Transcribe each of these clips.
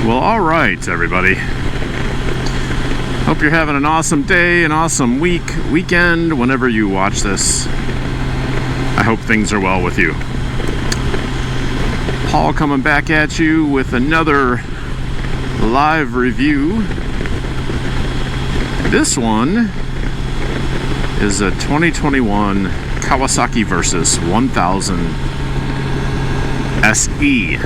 Well, all right, everybody. Hope you're having an awesome day, an awesome weekend, whenever you watch this. I hope things are well with you. Paul coming back at you with another live review. This one is a 2021 Kawasaki Versys 1000 SE.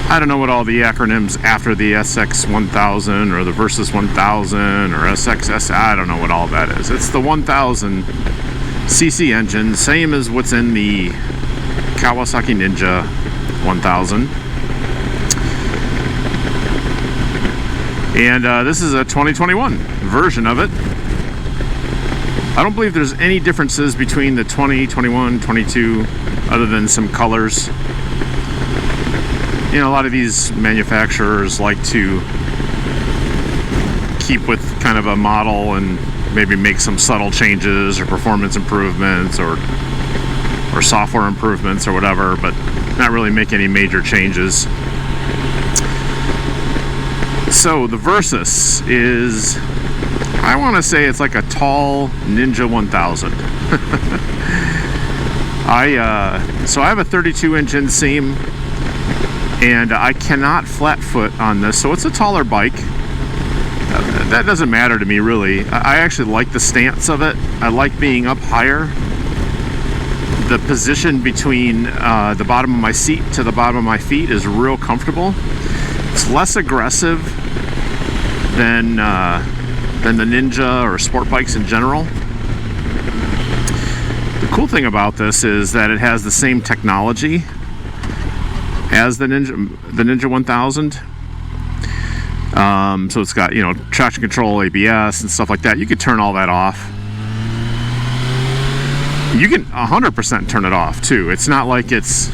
I don't know what all the acronyms after the SX1000 or the Versys 1000 or SXS, I don't know what all that is. It's the 1000 cc engine, same as what's in the Kawasaki Ninja 1000. And this is a 2021 version of it. I don't believe there's any differences between the 20, 21, 22, other than some colors. You know, a lot of these manufacturers like to keep with kind of a model and maybe make some subtle changes or performance improvements or software improvements or whatever, but not really make any major changes. So the Versys is, I want to say it's like a tall Ninja 1000. So I have a 32-inch inseam, and I cannot flat foot on this, so it's a taller bike. That doesn't matter to me, really. I actually like the stance of it. I like being up higher. The position between the bottom of my seat to the bottom of my feet is real comfortable. It's less aggressive than the Ninja or sport bikes in general. The cool thing about this is that it has the same technology as the Ninja 1000. So it's got, you know, traction control, ABS, and stuff like that. You could turn all that off. You can 100% turn it off too. It's not like it's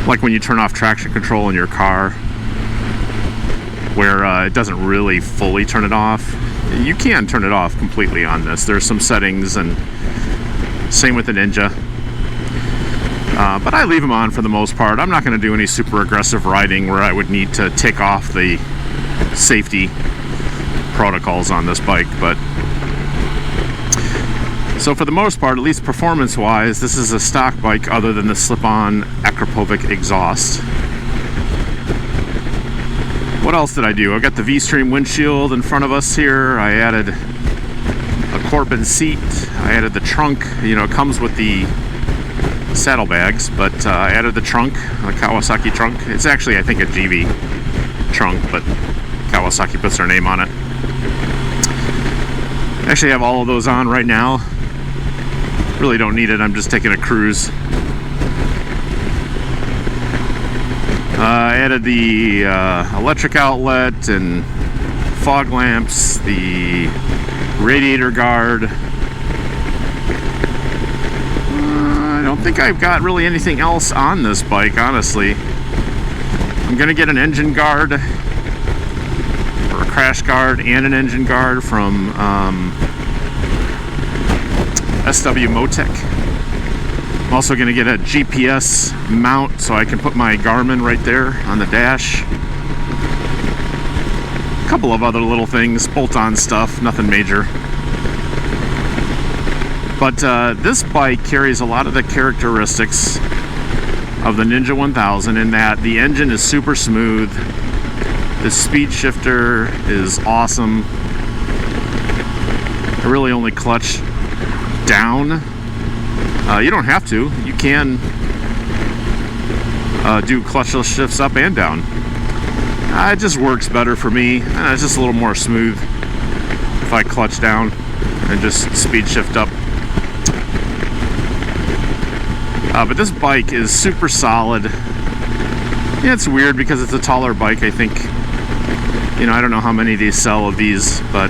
like when you turn off traction control in your car, where it doesn't really fully turn it off. You can turn it off completely on this. There's some settings, and same with the Ninja. But I leave them on for the most part. I'm not going to do any super aggressive riding where I would need to take off the safety protocols on this bike. But so for the most part, at least performance-wise, this is a stock bike other than the slip-on Akrapovic exhaust. What else did I do? I got the V-Stream windshield in front of us here. I added a Corbin seat. I added the trunk. You know, it comes with the saddlebags, but I added the trunk, a Kawasaki trunk. It's actually, I think, a GV trunk, but Kawasaki puts their name on it. I actually have all of those on right now. Really don't need it. I'm just taking a cruise. I added the electric outlet and fog lamps, the radiator guard. I don't think I've got really anything else on this bike, honestly. I'm gonna get an engine guard, or a crash guard, and an engine guard from SW Motec. I'm also gonna get a GPS mount so I can put my Garmin right there on the dash. A couple of other little things, bolt-on stuff, nothing major. But this bike carries a lot of the characteristics of the Ninja 1000 in that the engine is super smooth, the speed shifter is awesome. I really only clutch down. You don't have to. You can do clutchless shifts up and down. It just works better for me. It's just a little more smooth if I clutch down and just speed shift up. But this bike is super solid. Yeah, it's weird because it's a taller bike, I think. You know, I don't know how many they sell of these, but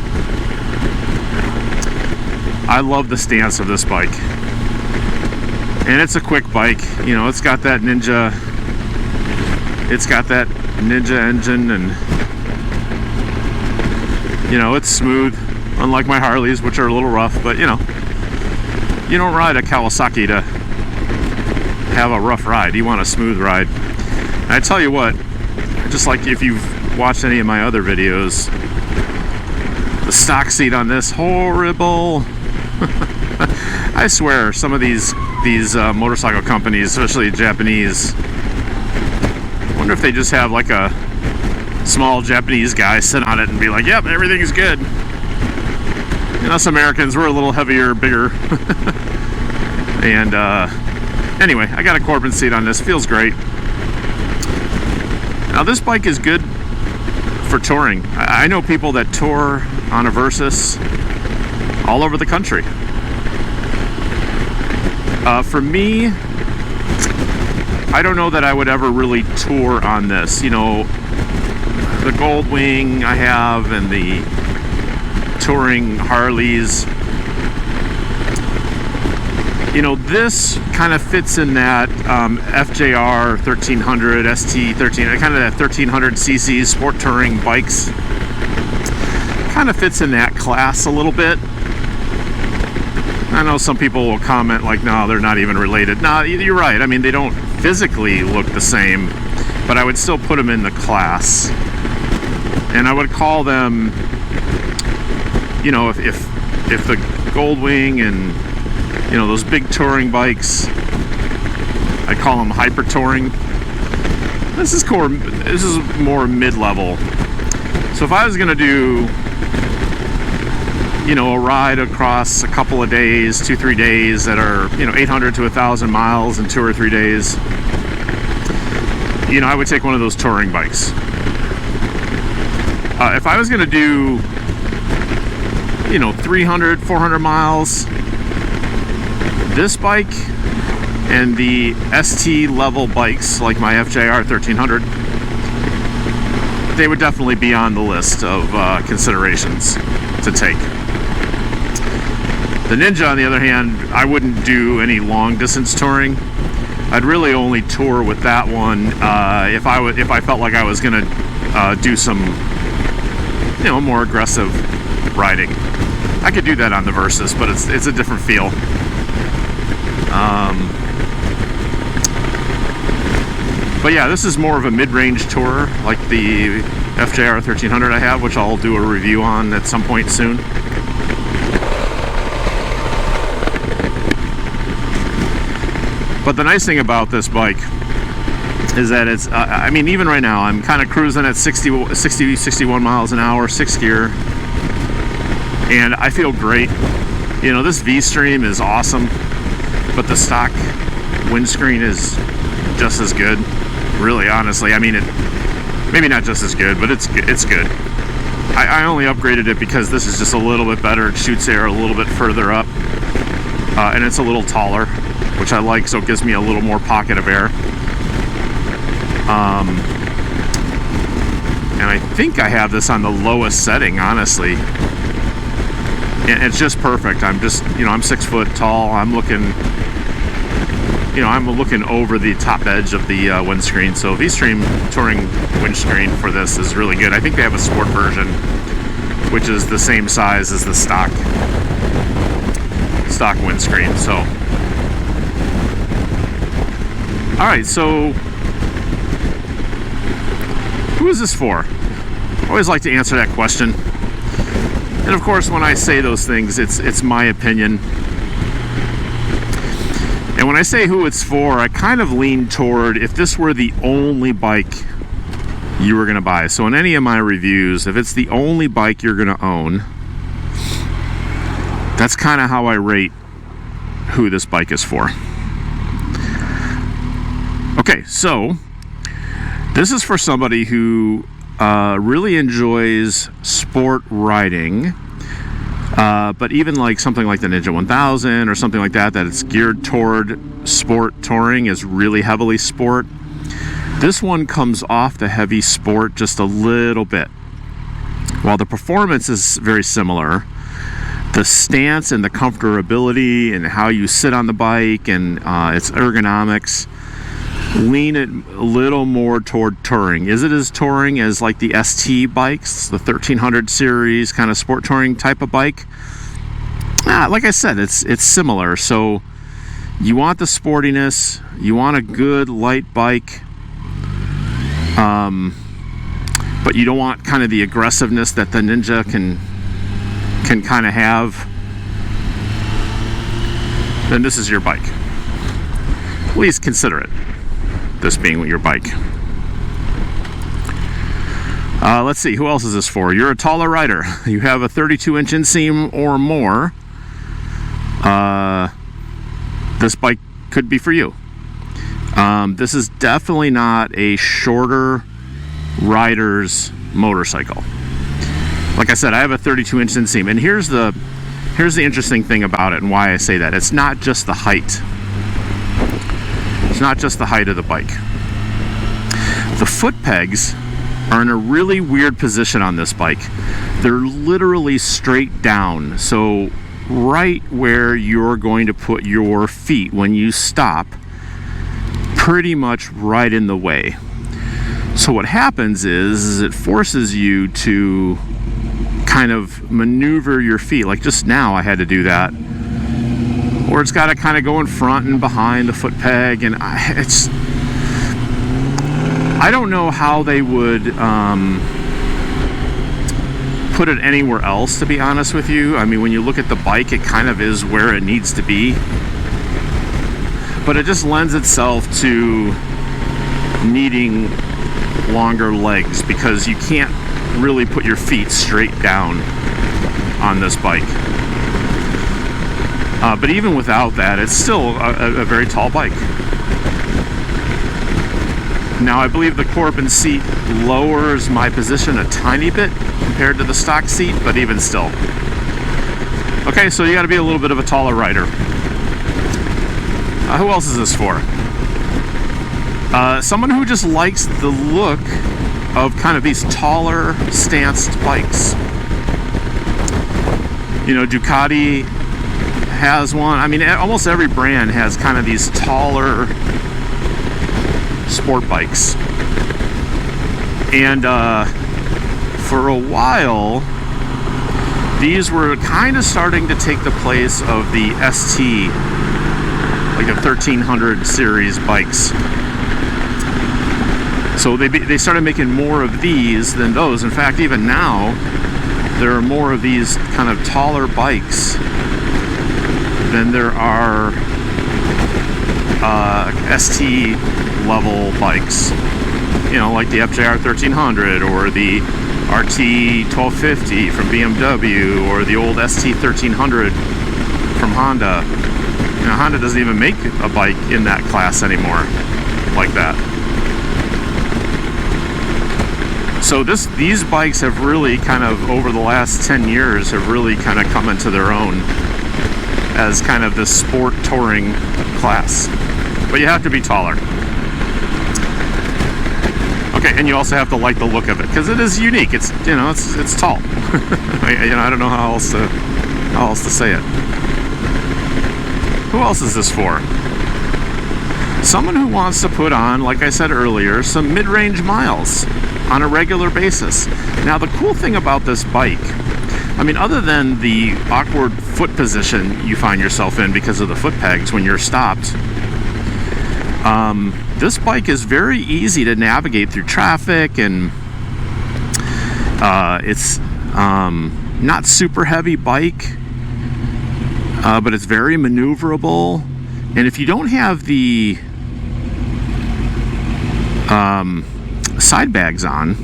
I love the stance of this bike. And it's a quick bike. You know, it's got that Ninja engine, and you know, it's smooth, unlike my Harleys, which are a little rough. But you know, you don't ride a Kawasaki to have a rough ride. You want a smooth ride. And I tell you what, Just like if you've watched any of my other videos, the stock seat on this, horrible. I swear, some of these motorcycle companies, especially Japanese, I wonder if they just have like a small Japanese guy sit on it and be like, yep, everything is good. And us Americans, we're a little heavier, bigger. And anyway, I got a Corbin seat on this, feels great. Now this bike is good for touring. I know people that tour on a Versys all over the country. For me, I don't know that I would ever really tour on this. You know, the Goldwing I have and the touring Harleys. You know, this kind of fits in that FJR1300, ST13, kind of that 1300cc sport touring bikes. Kind of fits in that class a little bit. I know some people will comment like, no, they're not even related. No, you're right. I mean, they don't physically look the same, but I would still put them in the class. And I would call them, you know, if the Goldwing and, you know, those big touring bikes, I call them hyper touring. This is more mid-level. So if I was going to do, you know, a ride across a couple of days, 2-3 days that are, you know, 800 to 1,000 miles in 2 or 3 days, you know, I would take one of those touring bikes. If I was going to do, you know, 300, 400 miles, this bike and the ST level bikes like my FJR1300, they would definitely be on the list of considerations to take. The Ninja, on the other hand, I wouldn't do any long distance touring. I'd really only tour with that one if I felt like I was going to do some, you know, more aggressive riding. I could do that on the Versys, but it's a different feel. But yeah, this is more of a mid-range tour, like the FJR1300 I have, which I'll do a review on at some point soon. But the nice thing about this bike is that it's, I mean, even right now, I'm kind of cruising at 61 miles an hour, 6 gear, and I feel great. You know, this V-Stream is awesome, but the stock windscreen is just as good, really, honestly. I mean, maybe not just as good, but it's good. I only upgraded it because this is just a little bit better. It shoots air a little bit further up, and it's a little taller, which I like, so it gives me a little more pocket of air. And I think I have this on the lowest setting, honestly. And it's just perfect. I'm just, you know, I'm 6 foot tall. I'm looking, you know, I'm looking over the top edge of the windscreen. So V-Stream touring windscreen for this is really good. I think they have a sport version, which is the same size as the stock windscreen. So, all right, so who is this for? I always like to answer that question. And of course, when I say those things, it's my opinion. And when I say who it's for, I kind of lean toward if this were the only bike you were going to buy. So in any of my reviews, if it's the only bike you're going to own, that's kind of how I rate who this bike is for. Okay, so this is for somebody who really enjoys sport riding, but even like something like the Ninja 1000 or something like that it's geared toward sport touring, is really heavily sport. This one comes off the heavy sport just a little bit. While the performance is very similar, the stance and the comfortability and how you sit on the bike and its ergonomics lean it a little more toward touring. Is it as touring as like the ST bikes, the 1300 series kind of sport touring type of bike? Like I said, it's similar. So you want the sportiness, you want a good light bike, but you don't want kind of the aggressiveness that the Ninja can kind of have, then this is your bike. Please consider it, this being your bike. Let's see, who else is this for? You're a taller rider. You have a 32-inch inseam or more. This bike could be for you. This is definitely not a shorter rider's motorcycle. Like I said, I have a 32-inch inseam, and here's the interesting thing about it and why I say that. It's not just the height. It's not just the height of the bike. The foot pegs are in a really weird position on this bike. They're literally straight down, so right where you're going to put your feet when you stop, pretty much right in the way. So what happens is it forces you to kind of maneuver your feet. Like just now I had to do that, or it's got to kind of go in front and behind the foot peg, and I don't know how they would put it anywhere else, to be honest with you. I mean, when you look at the bike, it kind of is where it needs to be, but it just lends itself to needing longer legs because you can't really put your feet straight down on this bike. But even without that, it's still a very tall bike. Now, I believe the Corbin seat lowers my position a tiny bit compared to the stock seat, but even still. Okay, so you got to be a little bit of a taller rider. Who else is this for? Someone who just likes the look of kind of these taller stanced bikes. You know, Ducati has one. I mean, almost every brand has kind of these taller sport bikes. And for a while, these were kind of starting to take the place of the ST, like the 1300 series bikes. So they started making more of these than those. In fact, even now, there are more of these kind of taller bikes than there are ST level bikes. You know, like the FJ1300 or the RT1250 from BMW or the old ST1300 from Honda. You know, Honda doesn't even make a bike in that class anymore like that. So these bikes have really kind of, over the last 10 years, have really kind of come into their own as kind of the sport touring class. But you have to be taller. Okay, and you also have to like the look of it, because it is unique. It's, you know, it's tall. I don't know how else to say it. Who else is this for? Someone who wants to put on, like I said earlier, some mid-range miles on a regular basis. Now, the cool thing about this bike, I mean, other than the awkward foot position you find yourself in because of the foot pegs when you're stopped, this bike is very easy to navigate through traffic, and it's not super heavy bike, but it's very maneuverable. And if you don't have the side bags on,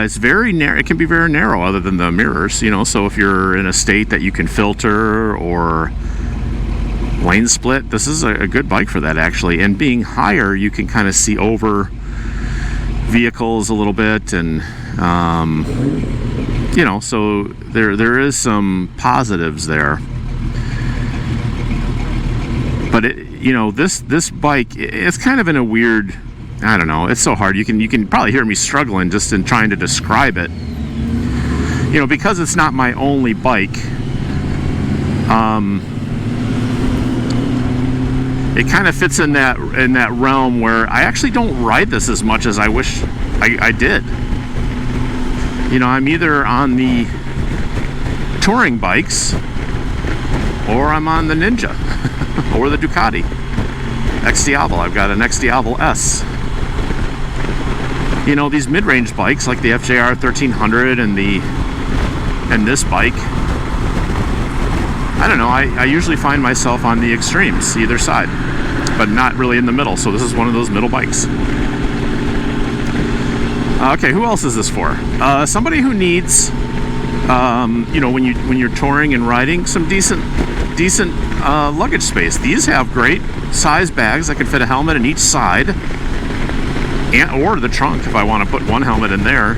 it's very narrow. It can be very narrow, other than the mirrors, you know. So if you're in a state that you can filter or lane split, this is a good bike for that, actually. And being higher, you can kind of see over vehicles a little bit, and you know, so there is some positives there. But you know, this bike, it's kind of in a weird, I don't know, it's so hard. You can probably hear me struggling just in trying to describe it. You know, because it's not my only bike. It kind of fits in that realm where I actually don't ride this as much as I wish I did. You know, I'm either on the touring bikes, or I'm on the Ninja, or the Ducati XDiavel. I've got an XDiavel S. you know, these mid-range bikes like the FJ1300 and this bike, I don't know, I usually find myself on the extremes, either side, but not really in the middle. So this is one of those middle bikes. Okay, who else is this for? Somebody who needs, you know, when you're touring and riding, some decent luggage space. These have great size bags that can fit a helmet in each side, or the trunk if I want to put one helmet in there.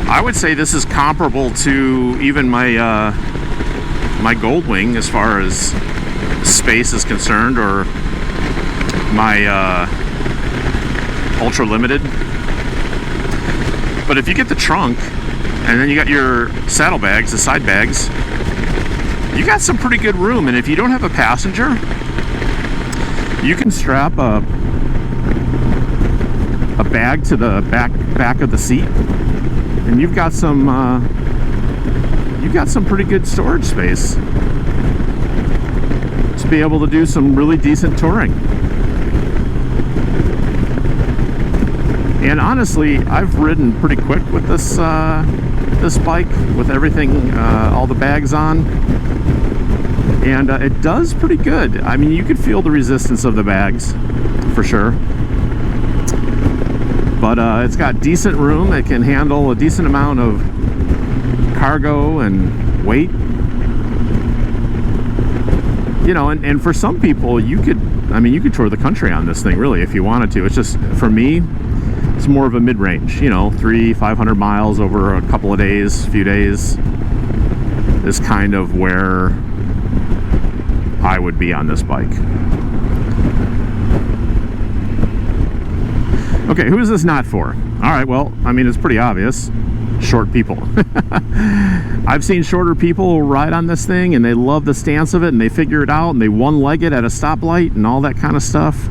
I would say this is comparable to even my my Goldwing as far as space is concerned, or my Ultra Limited. But if you get the trunk and then you got your saddlebags, the side bags, you got some pretty good room. And if you don't have a passenger, you can strap a bag to the back of the seat, and you've got some pretty good storage space to be able to do some really decent touring. And honestly, I've ridden pretty quick with this this bike with everything, all the bags on, and it does pretty good. I mean, you could feel the resistance of the bags for sure, but it's got decent room. It can handle a decent amount of cargo and weight, you know. And for some people, you could tour the country on this thing really if you wanted to. It's just, for me, it's more of a mid-range, you know, 300-500 miles over a couple of days, few days is kind of where I would be on this bike. Okay, who is this not for? All right, well, I mean, it's pretty obvious. Short people. I've seen shorter people ride on this thing and they love the stance of it and they figure it out and they one-leg it at a stoplight and all that kind of stuff.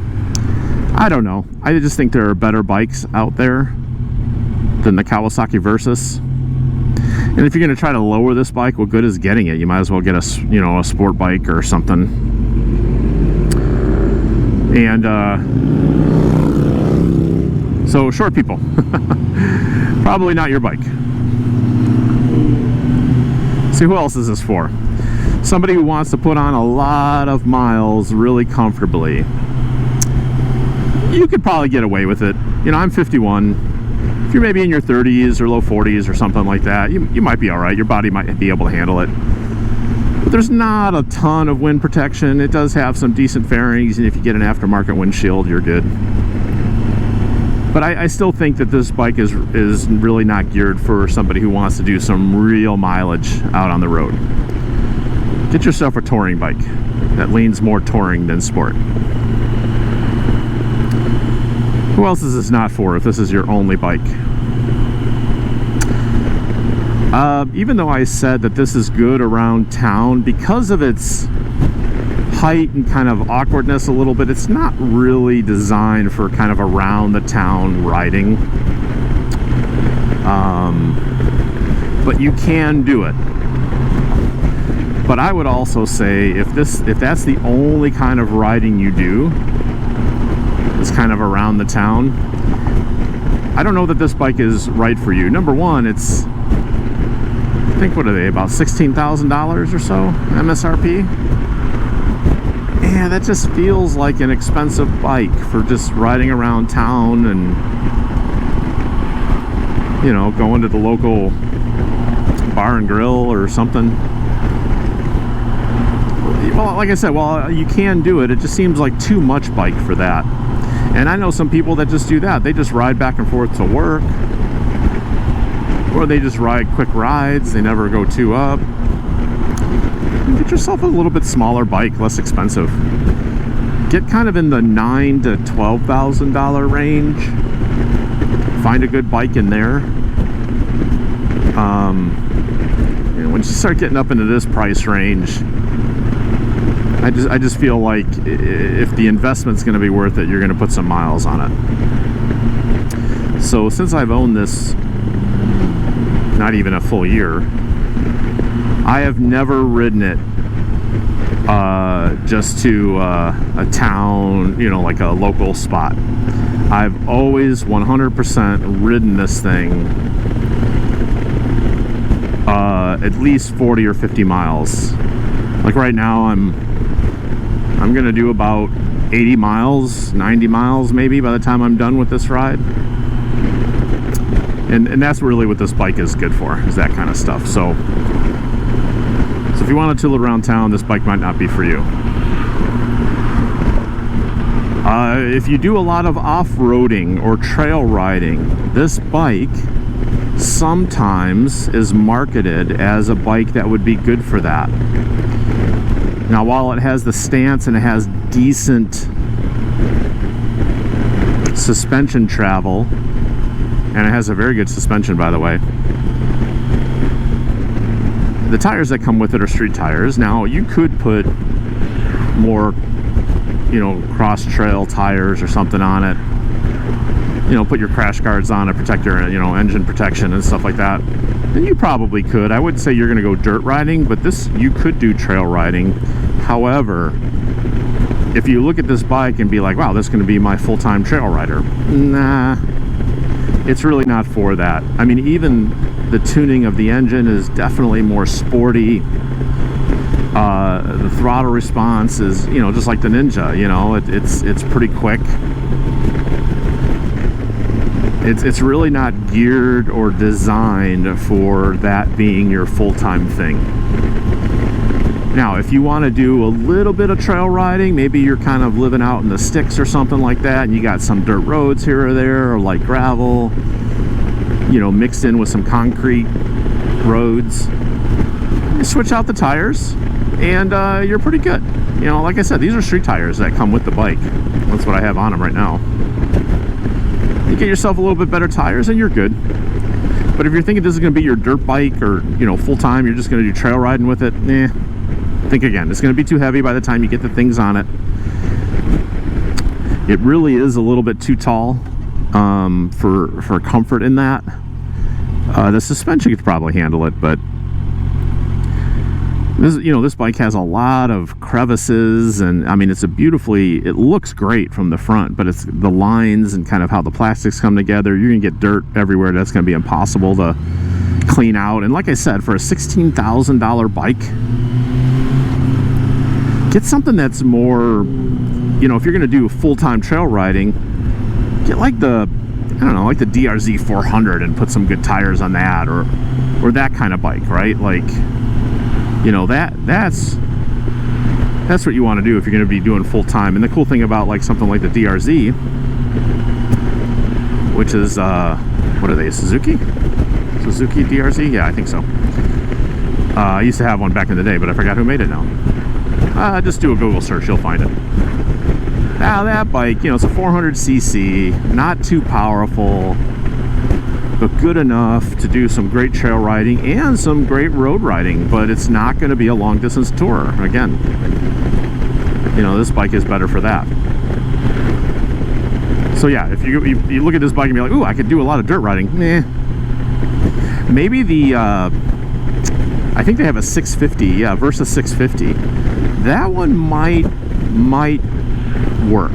I don't know. I just think there are better bikes out there than the Kawasaki Versys. And if you're going to try to lower this bike, what good is getting it? You might as well get a, you know, a sport bike or something. And so short people, probably not your bike. See, who else is this for? Somebody who wants to put on a lot of miles really comfortably. You could probably get away with it. You know, I'm 51. If you're maybe in your 30s or low 40s or something like that, you might be all right. Your body might be able to handle it. But there's not a ton of wind protection. It does have some decent fairings, and if you get an aftermarket windshield, you're good. But I still think that this bike is really not geared for somebody who wants to do some real mileage out on the road. Get yourself a touring bike that leans more touring than sport. Who else is this not for if this is your only bike? Even though I said that this is good around town, because of its height and kind of awkwardness a little bit, it's not really designed for kind of around the town riding. But you can do it. But I would also say if that's the only kind of riding you do, it's kind of around the town, I don't know that this bike is right for you. Number one, it's, I think, what are they, about $16,000 or so MSRP? Yeah, that just feels like an expensive bike for just riding around town and, you know, going to the local bar and grill or something. Well, like I said, well, you can do it. It just seems like too much bike for that. And I know some people that just do that. They just ride back and forth to work, or they just ride quick rides. They never go too up. Get yourself a little bit smaller bike, less expensive. Get kind of in the $9,000 to $12,000 range. Find a good bike in there. And once you start getting up into this price range, I just feel like if the investment's going to be worth it, you're going to put some miles on it. So since I've owned this not even a full year, I have never ridden it just to a town, you know, like a local spot. I've always 100% ridden this thing at least 40 or 50 miles. Like right now I'm gonna do about 80 miles, 90 miles maybe by the time I'm done with this ride. And that's really what this bike is good for, is that kind of stuff. So if you want to tool around town, this bike might not be for you. If you do a lot of off-roading or trail riding, this bike sometimes is marketed as a bike that would be good for that. Now, while it has the stance and it has decent suspension travel, and it has a very good suspension, by the way, the tires that come with it are street tires. Now, you could put more, you know, cross trail tires or something on it. You know, put your crash guards on it, protect your, you know, engine protection and stuff like that. And you probably could. I wouldn't say you're going to go dirt riding, but this, you could do trail riding. However, if you look at this bike and be like, wow, this is going to be my full-time trail rider. Nah, it's really not for that. I mean, even the tuning of the engine is definitely more sporty. The throttle response is, you know, just like the Ninja, you know, it's pretty quick. It's really not geared or designed for that being your full-time thing. Now, if you want to do a little bit of trail riding, maybe you're kind of living out in the sticks or something like that, and you got some dirt roads here or there, or light gravel, you know, mixed in with some concrete roads, you switch out the tires, and you're pretty good. You know, like I said, these are street tires that come with the bike. That's what I have on them right now. You get yourself a little bit better tires and you're good. But if you're thinking this is going to be your dirt bike, or, you know, full time, you're just going to do trail riding with it, think again. It's going to be too heavy by the time you get the things on it. It really is a little bit too tall for comfort in that. The suspension could probably handle it, but this, you know, this bike has a lot of crevices, and I mean, it looks great from the front, but it's the lines and kind of how the plastics come together. You're gonna get dirt everywhere. That's gonna be impossible to clean out. And like I said, for a $16,000 bike, get something that's more, you know, if you're gonna do full-time trail riding, get like the, I don't know, like the DRZ 400 and put some good tires on that, or that kind of bike, right? Like, you know, that's what you want to do if you're going to be doing full time. And the cool thing about like something like the DRZ, which is what are they, Suzuki DRZ? Yeah, I think so. I used to have one back in the day, but I forgot who made it now. Just do a Google search, you'll find it. Now that bike, you know, it's a 400cc, not too powerful, but good enough to do some great trail riding and some great road riding. But it's not going to be a long distance tour. Again, you know, this bike is better for that. So yeah, if you look at this bike and be like, ooh, I could do a lot of dirt riding, maybe the I think they have a 650, yeah, Versys 650. That one might work.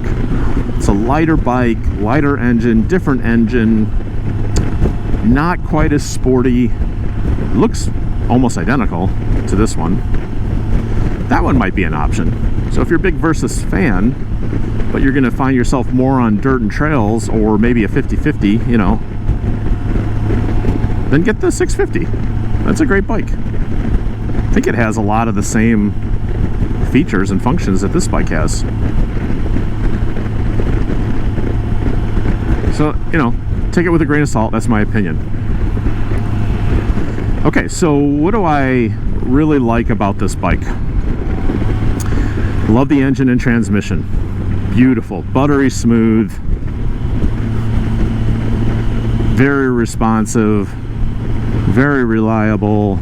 It's a lighter bike, lighter engine, different engine, not quite as sporty, looks almost identical to this one. That one might be an option. So if you're a big Versys fan, but you're going to find yourself more on dirt and trails, or maybe a 50-50, you know, then get the 650. That's a great bike. I think it has a lot of the same features and functions that this bike has. So, you know, take it with a grain of salt. That's my opinion. Okay, so what do I really like about this bike? Love the engine and transmission. Beautiful, buttery smooth, very responsive, very reliable,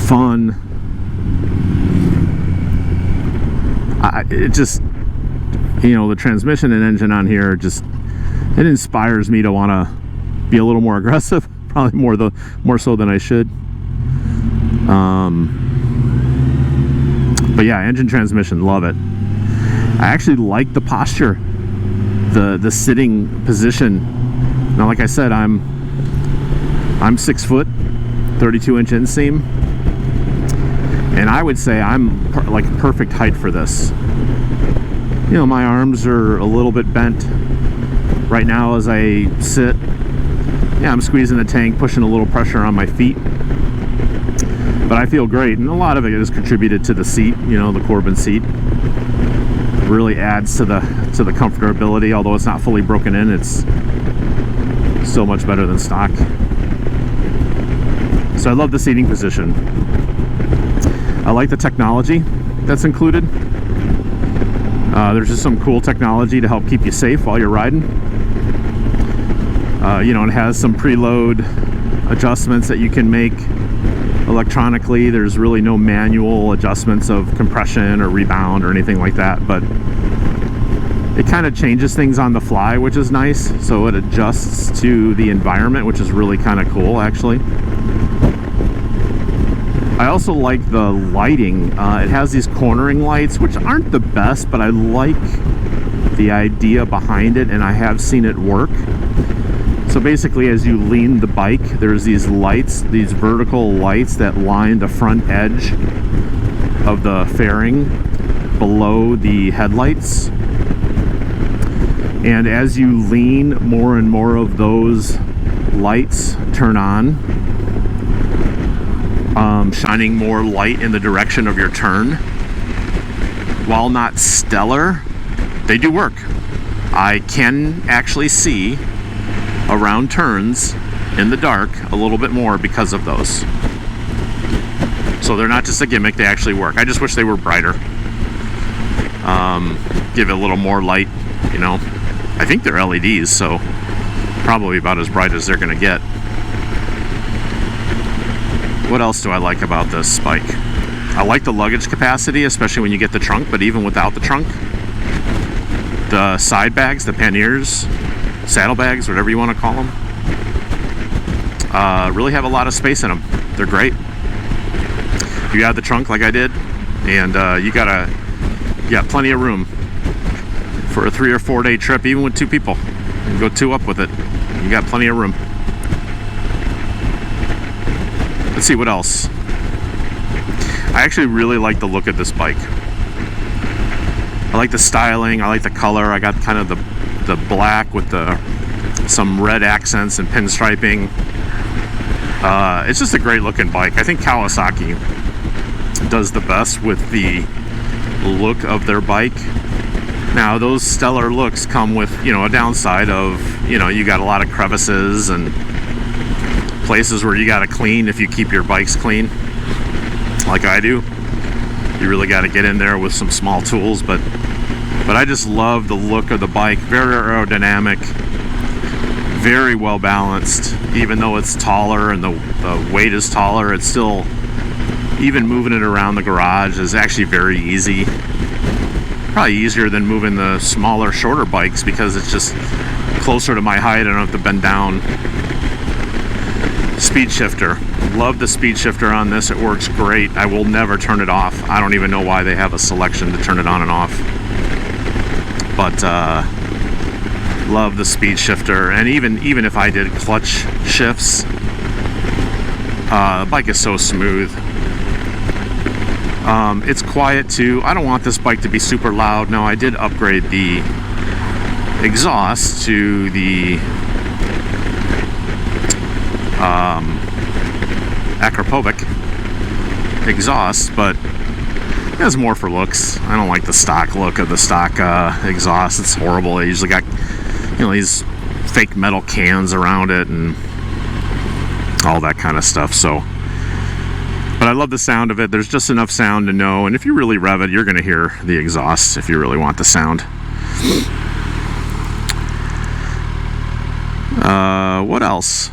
fun. It just, you know, the transmission and engine on here just, it inspires me to want to be a little more aggressive, probably more so than I should. But yeah, engine, transmission, love it. I actually like the posture the sitting position. Now, like I said, I'm 6 foot, 32-inch inseam, and I would say I'm like perfect height for this. You know, my arms are a little bit bent right now as I sit. Yeah, I'm squeezing the tank, pushing a little pressure on my feet, but I feel great, and a lot of it is contributed to the seat. You know, the Corbin seat really adds to the comfortability. Although it's not fully broken in, it's still much better than stock. So I love the seating position. I like the technology that's included. There's just some cool technology to help keep you safe while you're riding. You know, it has some preload adjustments that you can make electronically. There's really no manual adjustments of compression or rebound or anything like that, but it kind of changes things on the fly, which is nice. So it adjusts to the environment, which is really kind of cool, actually. I also like the lighting. It has these cornering lights, which aren't the best, but I like the idea behind it, and I have seen it work. So basically, as you lean the bike, there's these lights, these vertical lights that line the front edge of the fairing below the headlights. And as you lean, more and more of those lights turn on, shining more light in the direction of your turn. While not stellar, they do work. I can actually see around turns in the dark a little bit more because of those. So they're not just a gimmick, they actually work. I just wish they were brighter. Give it a little more light, you know. I think they're LEDs, so probably about as bright as they're gonna get. What else do I like about this bike? I like the luggage capacity, especially when you get the trunk, but even without the trunk, the side bags, the panniers, saddlebags, whatever you want to call them, really have a lot of space in them. They're great. You have the trunk like I did, and you got plenty of room for a 3 or 4 day trip, even with 2 people. You can go 2 up with it. You got plenty of room. Let's see what else. I actually really like the look of this bike. I like the styling, I like the color. I got kind of the black with some red accents and pinstriping. It's just a great looking bike. I think Kawasaki does the best with the look of their bike. Now, those stellar looks come with, you know, a downside of, you know, you got a lot of crevices and places where you got to clean if you keep your bikes clean, like I do. You really got to get in there with some small tools, but I just love the look of the bike. Very aerodynamic, very well balanced. Even though it's taller and the weight is taller, it's still, even moving it around the garage is actually very easy. Probably easier than moving the smaller, shorter bikes because it's just closer to my height. I don't have to bend down. Speed shifter. Love the speed shifter on this. It works great. I will never turn it off. I don't even know why they have a selection to turn it on and off. But love the speed shifter. And even if I did clutch shifts, the bike is so smooth. It's quiet too. I don't want this bike to be super loud. Now, I did upgrade the exhaust to the Acropovic exhaust, but it has more for looks. I don't like the stock look of the stock exhaust. It's horrible. They usually got, you know, these fake metal cans around it and all that kind of stuff. So, but I love the sound of it. There's just enough sound to know, and if you really rev it, you're going to hear the exhaust if you really want the sound. What else?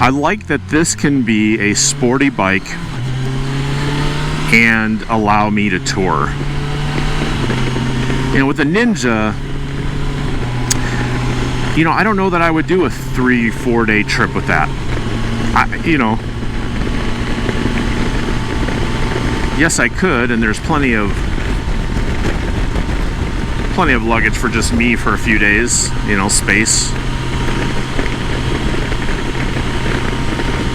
I like that this can be a sporty bike and allow me to tour. You know, with the Ninja, you know, I don't know that I would do a 3-4 day trip with that. You know, yes, I could, and there's plenty of plenty of luggage for just me for a few days, you know, space.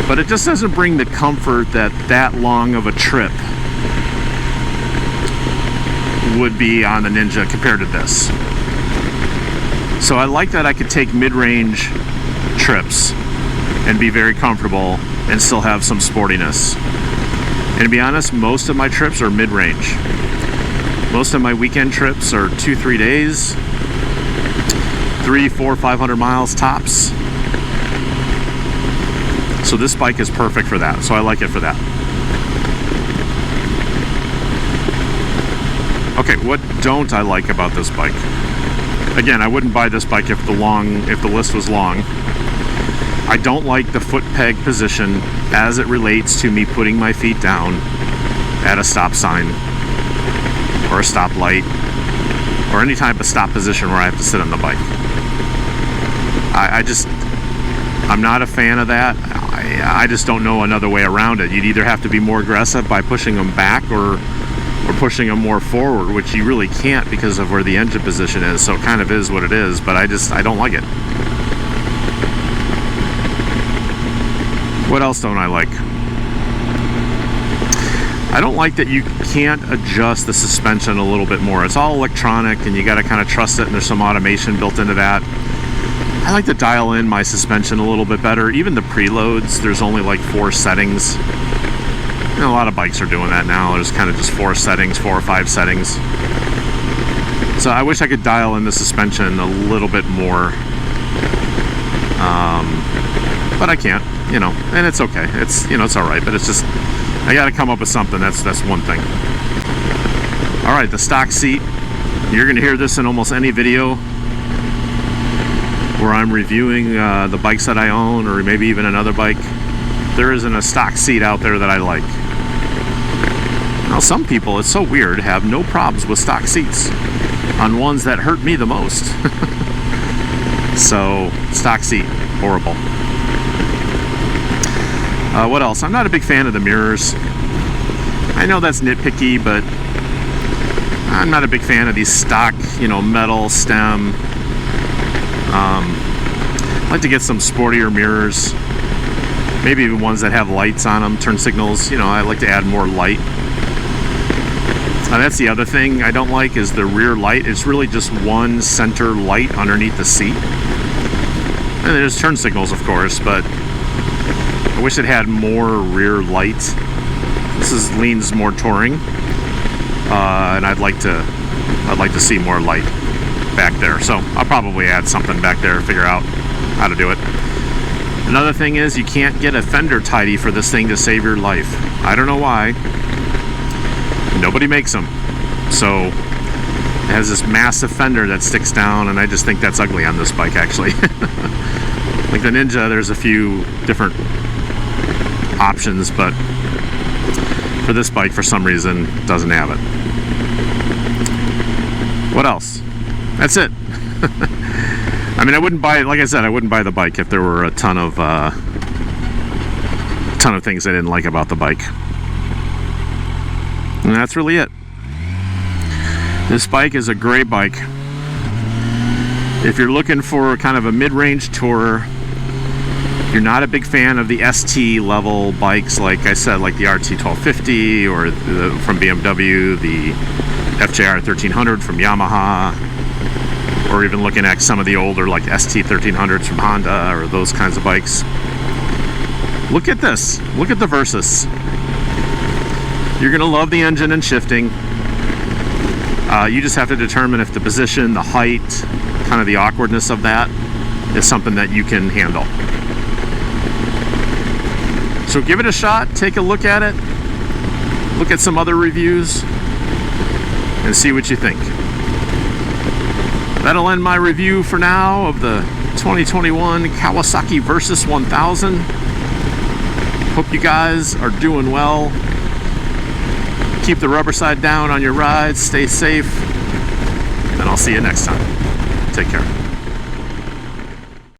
But it just doesn't bring the comfort that long of a trip would be on the Ninja compared to this. So I like that I could take mid-range trips and be very comfortable and still have some sportiness. And to be honest, most of my trips are mid-range. Most of my weekend trips are 2-3 days, 300, 400, 500 miles tops. So this bike is perfect for that, so I like it for that. Okay, what don't I like about this bike? Again, I wouldn't buy this bike if the list was long. I don't like the foot peg position as it relates to me putting my feet down at a stop sign or a stoplight or any type of stop position where I have to sit on the bike. I'm not a fan of that. I just don't know another way around it. You'd either have to be more aggressive by pushing them back or pushing them more forward, which you really can't because of where the engine position is. So it kind of is what it is, but I don't like it. What else don't I like? I don't like that you can't adjust the suspension a little bit more. It's all electronic and you got to kind of trust it, and there's some automation built into that. I like to dial in my suspension a little bit better. Even the preloads, there's only like 4 settings. And a lot of bikes are doing that now. There's kind of just 4 settings, 4 or 5 settings. So I wish I could dial in the suspension a little bit more. But I can't, you know, and it's okay. It's, you know, it's all right, but it's just, I got to come up with something. That's one thing. All right, the stock seat. You're going to hear this in almost any video where I'm reviewing the bikes that I own, or maybe even another bike. There isn't a stock seat out there that I like. Now, some people, it's so weird, have no problems with stock seats on ones that hurt me the most. So, stock seat, horrible. What else? I'm not a big fan of the mirrors. I know that's nitpicky, but I'm not a big fan of these stock, you know, metal stem. I like to get some sportier mirrors. Maybe even ones that have lights on them, turn signals. You know, I like to add more light. That's the other thing I don't like, is the rear light. It's really just one center light underneath the seat. And there's turn signals, of course, but I wish it had more rear light. This leans more touring, and I'd like to see more light back there. So I'll probably add something back there, figure out how to do it. Another thing is, you can't get a fender tidy for this thing to save your life. I don't know why. Nobody makes them. So it has this massive fender that sticks down, and I just think that's ugly on this bike, actually. Like the Ninja, there's a few different options, but for this bike, for some reason, doesn't have it. What else? That's it. I mean, I wouldn't buy, like I said, I wouldn't buy the bike if there were a ton of things I didn't like about the bike. And that's really it. This bike is a great bike. If you're looking for kind of a mid-range tourer, you're not a big fan of the ST level bikes, like I said, like the RT1250 or from BMW, the FJ1300 from Yamaha, or even looking at some of the older like ST1300s from Honda or those kinds of bikes. Look at this. Look at the Versys. You're going to love the engine and shifting. You just have to determine if the position, the height, kind of the awkwardness of that is something that you can handle. So give it a shot, take a look at it, look at some other reviews, and see what you think. That'll end my review for now of the 2021 Kawasaki Versys 1000. Hope you guys are doing well. Keep the rubber side down on your rides, stay safe, and I'll see you next time. Take care.